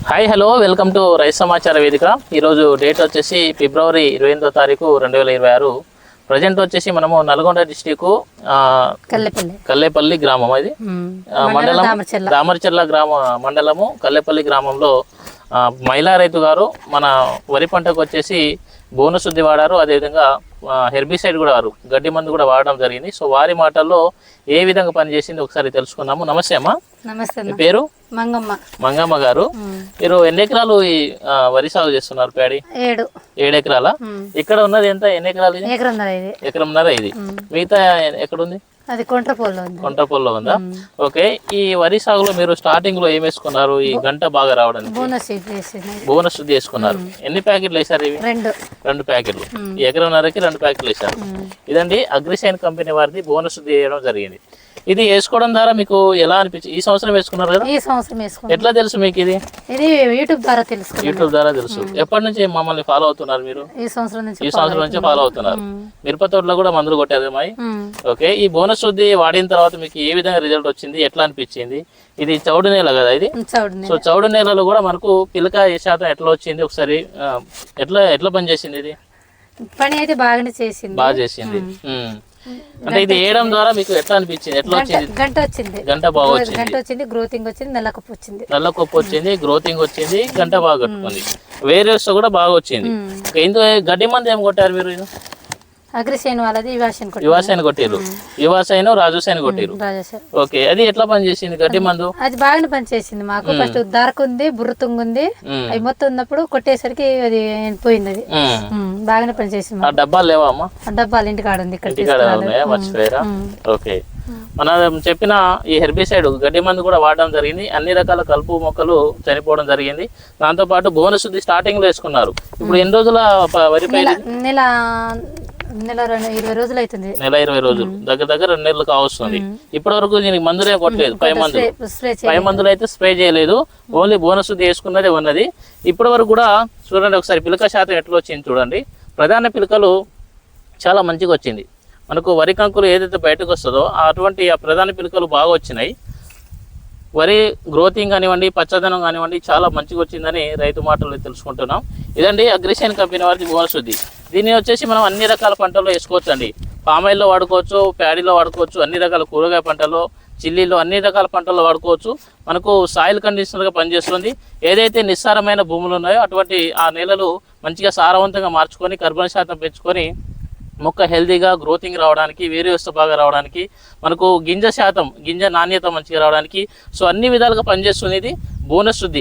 Hi hello welcome to రైతు సమాచార వేదిక. ఈరోజు డేట్ వచ్చేసి ఫిబ్రవరి 28వ తారీఖు 2026. ప్రజెంట్ వచ్చేసి మనము నల్గొండ డిస్టిక్ కల్లేపల్లి గ్రామం, అది మండలం దామరచెర్ల గ్రామ మండలము కల్లేపల్లి గ్రామంలో మహిళా రైతు గారు మన వరి పంటకు వచ్చేసి బోనశుద్ధి వాడారు. అదేవిధంగా హెర్బిసైడ్ కూడా వారు గడ్డి మందు కూడా వాడడం జరిగింది. సో వారి మాటల్లో ఏ విధంగా పనిచేసింది ఒకసారి తెలుసుకుందాము. నమస్తే అమ్మా. నమస్తే. మీ పేరు? మంగమ్మ గారు. మీరు ఎన్ని ఎకరాలు ఈ వరి సాగు చేస్తున్నారు? ప్యాడీ 7 ఎకరాల. ఇక్కడ ఉన్నది ఎంత? ఎన్ని ఎకరాలు? ఎకరంన్నర. ఇది మిగతా ఎక్కడుంది? అది కొంట్రపొల్లో ఉందా? ఓకే. ఈ వరి సాగులో మీరు స్టార్టింగ్ లో ఏం వేసుకున్నారు? ఈ గంట బాగా రావడానికి బోనస్ శుద్ధి వేసుకున్నారు. ఎన్ని ప్యాకెట్లు వేసారు? ఇవి 2 ప్యాకెట్లు. ఈ ఎకరంన్నరకి 2 ప్యాకెట్లు వేసారు. ఇదండి అగ్రిసైన్ కంపెనీ వారిది బోనస్ శుద్ధి చేయడం జరిగింది. ఇది వేసుకోవడం ద్వారా మీకు ఎలా అనిపించింది? ఈ సంవత్సరం వేసుకున్నారు కదా? ఈ సంవత్సరం వేసుకున్నాను. ఎట్లా తెలుసు మీకు? ఇది యూట్యూబ్ ద్వారా తెలుసు. యూట్యూబ్ ద్వారా తెలుసు. ఎప్పటి నుంచి మమ్మల్ని ఫాలో అవుతున్నారు మీరు? ఈ సంవత్సరం నుంచి ఫాలో అవుతున్నారు. మిరప తోటలో కూడా మందులు కొట్టారు అమ్మాయి. ఓకే. ఈ బోనస్ శుద్ధి వాడిన తర్వాత మీకు ఏ విధంగా రిజల్ట్ వచ్చింది? ఎట్లా అనిపించింది? ఇది చౌడు నేల కదా ఇది? సో చౌడు నేలలో కూడా మనకు పిలక శాతం ఎట్లా వచ్చింది? ఒకసారి ఎట్లా పని చేసింది? ఇది పని అయితే బాగా చేసింది. అంటే ఇది వేయడం ద్వారా మీకు ఎట్లా అనిపించింది? ఎట్లా వచ్చింది? గంట బాగా వచ్చింది. గ్రోతింగ్ వచ్చింది. నల్ల కొప్పు వచ్చింది. గ్రోతింగ్ వచ్చింది. గంట బాగా కట్టుకుంది. వేరే కూడా బాగా వచ్చింది. ఇందులో గడ్డి మంది ఏం కొట్టారు మీరు? అగ్రిసైన్ వాళ్ళది యువాసైన్ కొట్టారు. యువాసైన్ రాజుసైన్ కొట్టారు. ఓకే. అది ఎట్లా పనిచేసింది గడ్డి మందు? అది బాగానే పనిచేసింది. మాకు ఫస్ట్ దారకుంది, బుర్రతుంగుంది. అవి మొత్తం ఉన్నప్పుడు కొట్టేసరికి అది పోయింది. అది బాగానే పనిచేసింది. ఆ డబ్బాలు లేవా అమ్మా? డబ్బాలు ఇంటికాడ ఉంది. మర్చిపోయారా? ఓకే. మనం చెప్పిన ఈ హెర్బిసైడ్ గడ్డి మందు కూడా వాడడం జరిగింది. అన్ని రకాల కలుపు మొక్కలు చనిపోవడం జరిగింది. దాంతో పాటు బోనస్ శుద్ధి స్టార్టింగ్ లో వేసుకున్నారు. ఇప్పుడు ఎన్ని రోజుల వరి పైరు? నెల 20 రోజులు అవుతుంది. నెల 20 రోజులు, దగ్గర 2 నెలలు కావస్తుంది. ఇప్పటి వరకు దీనికి మందులే కొట్టలేదు. పై మందులు అయితే స్ప్రే చేయలేదు. ఓన్లీ బోనస్ వేసుకున్నదే ఉన్నది. ఇప్పటి వరకు కూడా చూడండి ఒకసారి పిలక శాతం ఎట్లా వచ్చింది చూడండి. ప్రధాన పిలకలు చాలా మంచిగా వచ్చింది. మనకు వరి కంకులు ఏదైతే బయటకు వస్తుందో అటువంటి ఆ ప్రధాన పిలకలు బాగా వచ్చినాయి. వరి గ్రోతింగ్ కానివ్వండి, పచ్చదనం కానివ్వండి చాలా మంచిగా వచ్చిందని రైతు మాటలు తెలుసుకుంటున్నాం. ఇదండి అగ్రిసైన్ కంపెనీ వారిది బోనస్ శుద్ధి. దీన్ని వచ్చేసి మనం అన్ని రకాల పంటల్లో వేసుకోవచ్చు అండి. పామాయిల్లో వాడుకోవచ్చు, ప్యాడీలో వాడుకోవచ్చు, అన్ని రకాల కూరగాయ పంటల్లో, చిల్లీలో, అన్ని రకాల పంటల్లో వాడుకోవచ్చు. మనకు సాయిల్ కండిషనర్గా పనిచేస్తుంది. ఏదైతే నిస్సారమైన భూములు ఉన్నాయో అటువంటి ఆ నేలలు మంచిగా సారవంతంగా మార్చుకొని కర్బన శాతం పెంచుకొని మొక్క హెల్తీగా గ్రోతింగ్ రావడానికి, వేరే వ్యవస్థ బాగా రావడానికి, మనకు గింజ నాణ్యత మంచిగా రావడానికి, సో అన్ని విధాలుగా పనిచేస్తుంది ఇది బోనస్ శుద్ధి.